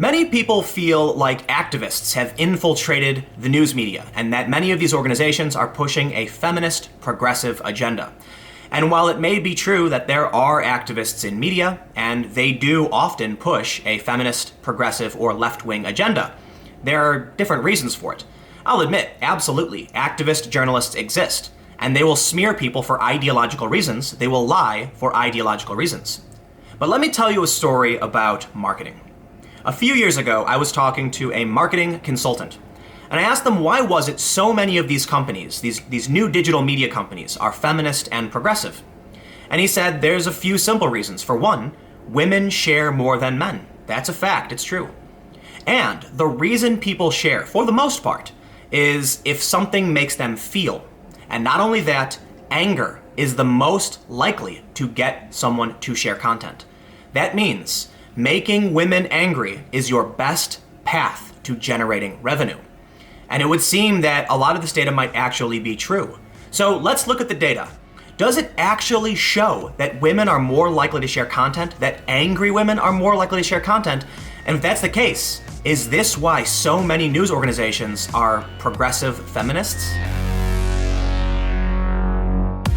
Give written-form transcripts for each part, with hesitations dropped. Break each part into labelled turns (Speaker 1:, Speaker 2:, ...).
Speaker 1: Many people feel like activists have infiltrated the news media and that many of these organizations are pushing a feminist, progressive agenda. And while it may be true that there are activists in media, and they do often push a feminist, progressive, or left-wing agenda, there are different reasons for it. I'll admit, absolutely, activist journalists exist, and they will smear people for ideological reasons. They will lie for ideological reasons. But let me tell you a story about marketing. A few years ago, I was talking to a marketing consultant, and I asked them why was it so many of these companies, these new digital media companies, are feminist and progressive. And he said there's a few simple reasons. For one, women share more than men. That's a fact, it's true. And the reason people share, for the most part, is if something makes them feel. And not only that, anger is the most likely to get someone to share content. That means making women angry is your best path to generating revenue. And it would seem that a lot of this data might actually be true. So let's look at the data. Does it actually show that women are more likely to share content, that angry women are more likely to share content? And if that's the case, is this why so many news organizations are progressive feminists?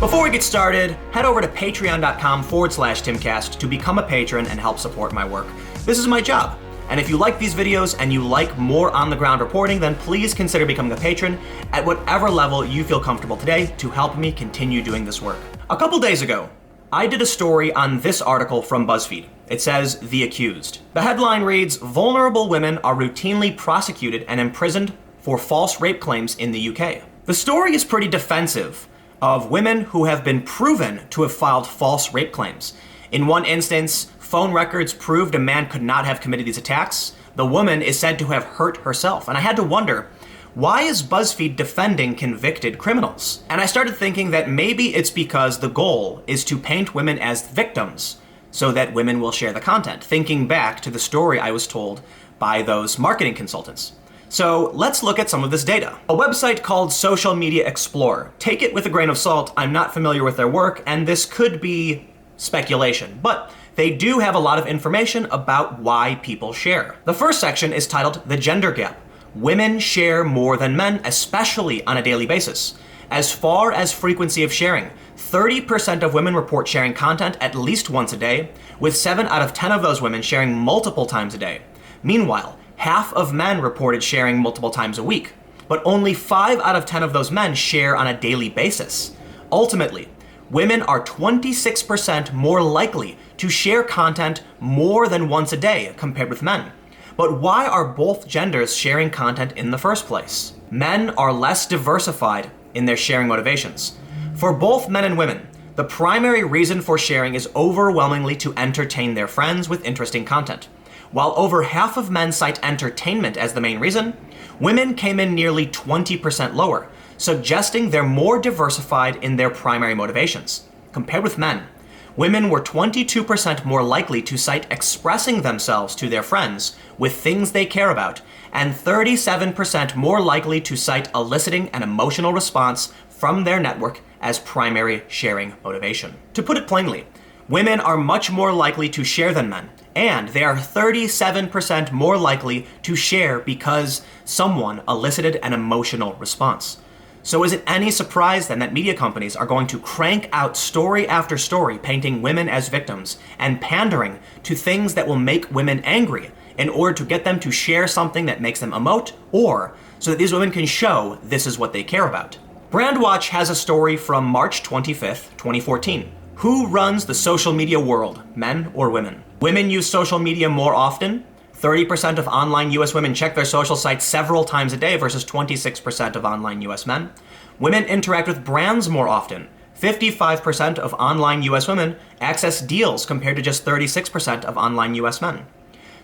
Speaker 1: Before we get started, head over to patreon.com/Timcast to become a patron and help support my work. This is my job. And if you like these videos and you like more on-the-ground reporting, then please consider becoming a patron at whatever level you feel comfortable today to help me continue doing this work. A couple days ago, I did a story on this article from BuzzFeed. It says, "The Accused." The headline reads, "Vulnerable women are routinely prosecuted and imprisoned for false rape claims in the UK." The story is pretty defensive of women who have been proven to have filed false rape claims. In one instance, phone records proved a man could not have committed these attacks. The woman is said to have hurt herself. And I had to wonder, why is BuzzFeed defending convicted criminals? And I started thinking that maybe it's because the goal is to paint women as victims so that women will share the content, thinking back to the story I was told by those marketing consultants. So let's look at some of this data. A website called Social Media Explorer. Take it with a grain of salt. I'm not familiar with their work, and this could be speculation, but they do have a lot of information about why people share. The first section is titled The Gender Gap. Women share more than men, especially on a daily basis. As far as frequency of sharing, 30% of women report sharing content at least once a day, with 7 out of 10 of those women sharing multiple times a day. Meanwhile, half of men reported sharing multiple times a week, but only 5 out of 10 of those men share on a daily basis. Ultimately, women are 26% more likely to share content more than once a day compared with men. But why are both genders sharing content in the first place? Men are less diversified in their sharing motivations. For both men and women, the primary reason for sharing is overwhelmingly to entertain their friends with interesting content. While over half of men cite entertainment as the main reason, women came in nearly 20% lower, suggesting they're more diversified in their primary motivations. Compared with men, women were 22% more likely to cite expressing themselves to their friends with things they care about, and 37% more likely to cite eliciting an emotional response from their network as primary sharing motivation. To put it plainly, women are much more likely to share than men, and they are 37% more likely to share because someone elicited an emotional response. So is it any surprise then that media companies are going to crank out story after story painting women as victims and pandering to things that will make women angry in order to get them to share something that makes them emote, or so that these women can show this is what they care about? Brandwatch has a story from March 25th, 2014. Who runs the social media world, men or women? Women use social media more often. 30% of online US women check their social sites several times a day versus 26% of online US men. Women interact with brands more often. 55% of online US women access deals compared to just 36% of online US men.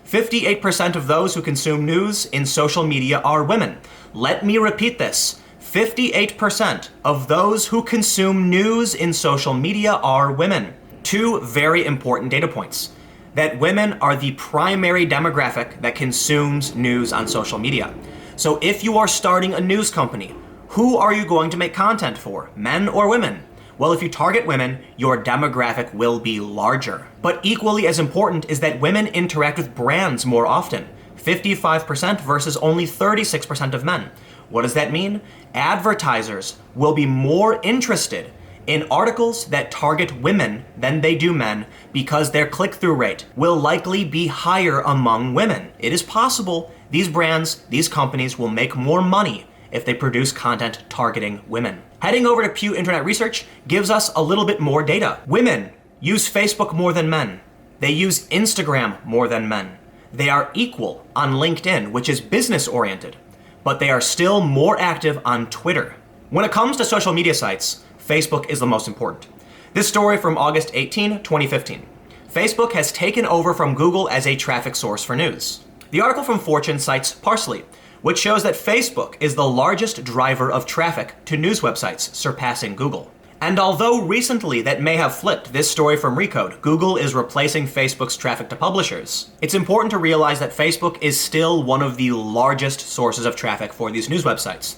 Speaker 1: 58% of those who consume news in social media are women. Let me repeat this. 58% of those who consume news in social media are women. Two very important data points. That women are the primary demographic that consumes news on social media. So if you are starting a news company, who are you going to make content for, men or women? Well, if you target women, your demographic will be larger. But equally as important is that women interact with brands more often. 55% versus only 36% of men. What does that mean? Advertisers will be more interested in articles that target women than they do men because their click-through rate will likely be higher among women. It is possible these brands, these companies will make more money if they produce content targeting women. Heading over to Pew Internet Research gives us a little bit more data. Women use Facebook more than men. They use Instagram more than men. They are equal on LinkedIn, which is business-oriented, but they are still more active on Twitter. When it comes to social media sites, Facebook is the most important. This story from August 18, 2015. Facebook has taken over from Google as a traffic source for news. The article from Fortune cites Parsley, which shows that Facebook is the largest driver of traffic to news websites, surpassing Google. And although recently that may have flipped this story from Recode, Google is replacing Facebook's traffic to publishers, it's important to realize that Facebook is still one of the largest sources of traffic for these news websites.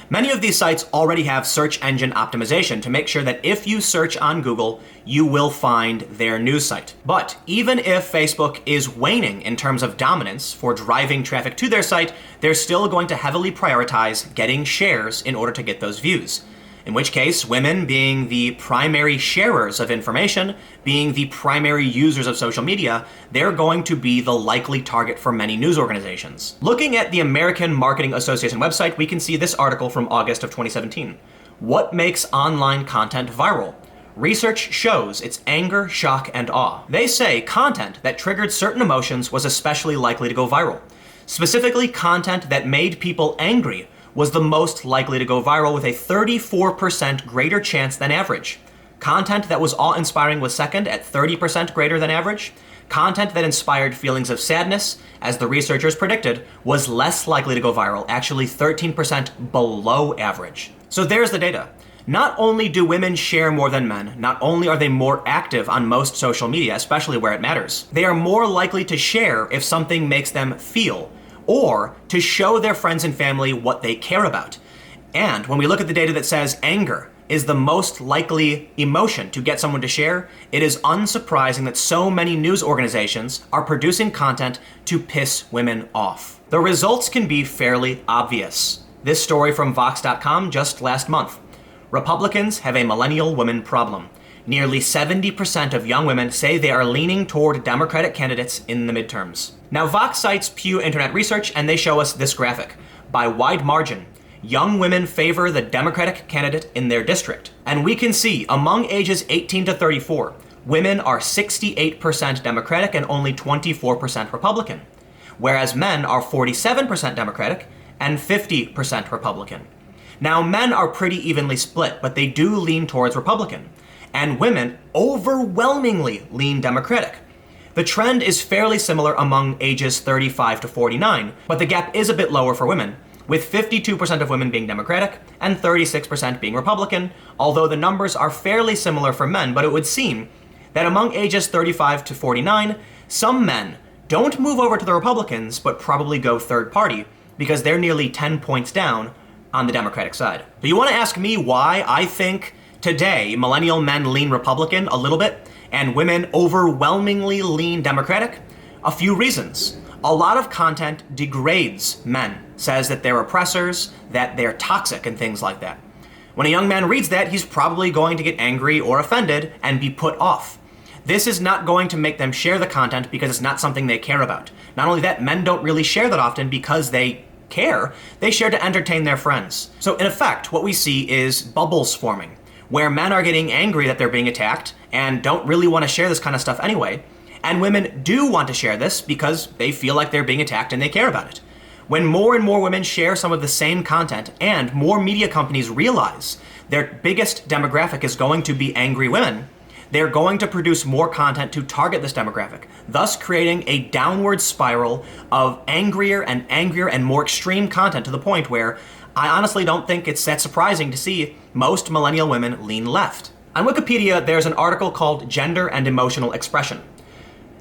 Speaker 1: Many of these sites already have search engine optimization to make sure that if you search on Google, you will find their news site. But even if Facebook is waning in terms of dominance for driving traffic to their site, they're still going to heavily prioritize getting shares in order to get those views. In which case, women, being the primary sharers of information, being the primary users of social media, they're going to be the likely target for many news organizations. Looking at the American Marketing Association website, we can see this article from August of 2017. What makes online content viral? Research shows it's anger, shock, and awe. They say content that triggered certain emotions was especially likely to go viral. Specifically, content that made people angry was the most likely to go viral with a 34% greater chance than average. Content that was awe-inspiring was second at 30% greater than average. Content that inspired feelings of sadness, as the researchers predicted, was less likely to go viral, actually 13% below average. So there's the data. Not only do women share more than men, not only are they more active on most social media, especially where it matters, they are more likely to share if something makes them feel, or to show their friends and family what they care about. And when we look at the data that says anger is the most likely emotion to get someone to share, it is unsurprising that so many news organizations are producing content to piss women off. The results can be fairly obvious. This story from Vox.com just last month. Republicans have a millennial women problem. Nearly 70% of young women say they are leaning toward Democratic candidates in the midterms. Now, Vox cites Pew Internet Research, and they show us this graphic. By wide margin, young women favor the Democratic candidate in their district. And we can see, among ages 18 to 34, women are 68% Democratic and only 24% Republican, whereas men are 47% Democratic and 50% Republican. Now, men are pretty evenly split, but they do lean towards Republican. And women overwhelmingly lean Democratic. The trend is fairly similar among ages 35 to 49, but the gap is a bit lower for women, with 52% of women being Democratic and 36% being Republican, although the numbers are fairly similar for men. But it would seem that among ages 35 to 49, some men don't move over to the Republicans, but probably go third party, because they're nearly 10 points down on the Democratic side. Do you want to ask me why I think today millennial men lean Republican a little bit and women overwhelmingly lean Democratic? A few reasons. A lot of content degrades men, says that they're oppressors, that they're toxic, and things like that. When a young man reads that, he's probably going to get angry or offended and be put off. This is not going to make them share the content because it's not something they care about. Not only that, men don't really share that often because they care. They share to entertain their friends. So in effect, what we see is bubbles forming, where men are getting angry that they're being attacked and don't really want to share this kind of stuff anyway. And women do want to share this because they feel like they're being attacked and they care about it. When more and more women share some of the same content and more media companies realize their biggest demographic is going to be angry women, they're going to produce more content to target this demographic, thus creating a downward spiral of angrier and more extreme content, to the point where I honestly don't think it's that surprising to see most millennial women lean left. On Wikipedia, there's an article called Gender and Emotional Expression.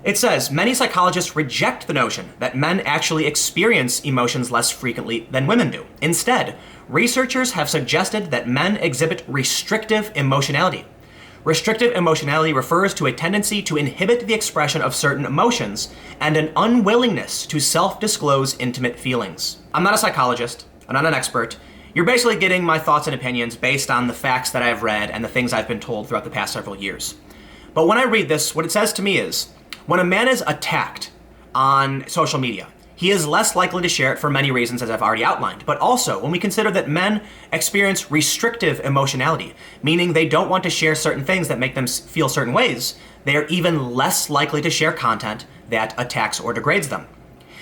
Speaker 1: It says, many psychologists reject the notion that men actually experience emotions less frequently than women do. Instead, researchers have suggested that men exhibit restrictive emotionality. Restrictive emotionality refers to a tendency to inhibit the expression of certain emotions and an unwillingness to self-disclose intimate feelings. I'm not a psychologist, I'm not an expert. You're basically getting my thoughts and opinions based on the facts that I've read and the things I've been told throughout the past several years. But when I read this, what it says to me is, when a man is attacked on social media, he is less likely to share it for many reasons, as I've already outlined. But also, when we consider that men experience restrictive emotionality, meaning they don't want to share certain things that make them feel certain ways, they are even less likely to share content that attacks or degrades them.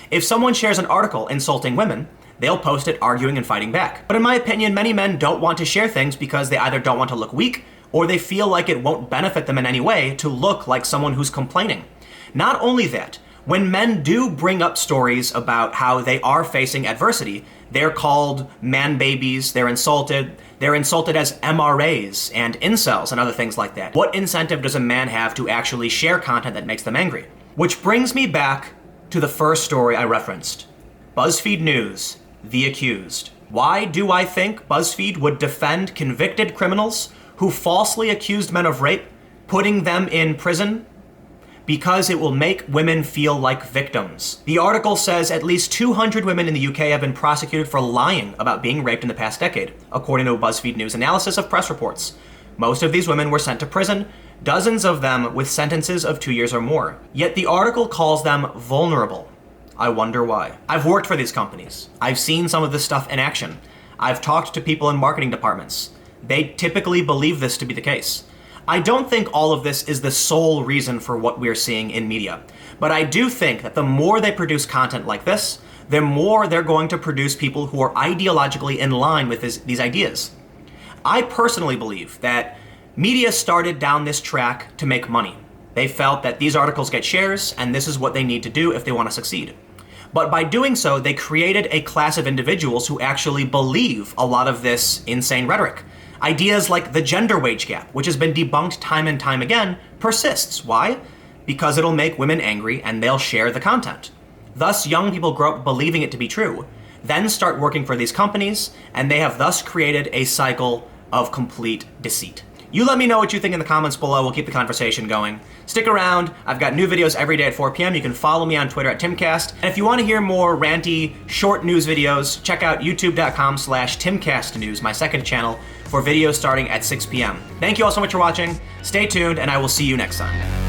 Speaker 1: If someone shares an article insulting women, they'll post it arguing and fighting back. But in my opinion, many men don't want to share things because they either don't want to look weak or they feel like it won't benefit them in any way to look like someone who's complaining. Not only that, when men do bring up stories about how they are facing adversity, they're called man babies, they're insulted as MRAs and incels and other things like that. What incentive does a man have to actually share content that makes them angry? Which brings me back to the first story I referenced. BuzzFeed News, The Accused. Why do I think BuzzFeed would defend convicted criminals who falsely accused men of rape, putting them in prison? Because it will make women feel like victims. The article says at least 200 women in the UK have been prosecuted for lying about being raped in the past decade, according to a BuzzFeed News analysis of press reports. Most of these women were sent to prison, dozens of them with sentences of 2 years or more. Yet the article calls them vulnerable. I wonder why. I've worked for these companies. I've seen some of this stuff in action. I've talked to people in marketing departments. They typically believe this to be the case. I don't think all of this is the sole reason for what we're seeing in media, but I do think that the more they produce content like this, the more they're going to produce people who are ideologically in line with these ideas. I personally believe that media started down this track to make money. They felt that these articles get shares, and this is what they need to do if they want to succeed. But by doing so, they created a class of individuals who actually believe a lot of this insane rhetoric. Ideas like the gender wage gap, which has been debunked time and time again, persists. Why? Because it'll make women angry and they'll share the content. Thus, young people grow up believing it to be true, then start working for these companies, and they have thus created a cycle of complete deceit. You let me know what you think in the comments below. We'll keep the conversation going. Stick around. I've got new videos every day at 4 p.m. You can follow me on Twitter at Timcast. And if you want to hear more ranty, short news videos, check out youtube.com/TimcastNews, my second channel, for videos starting at 6 p.m. Thank you all so much for watching. Stay tuned, and I will see you next time.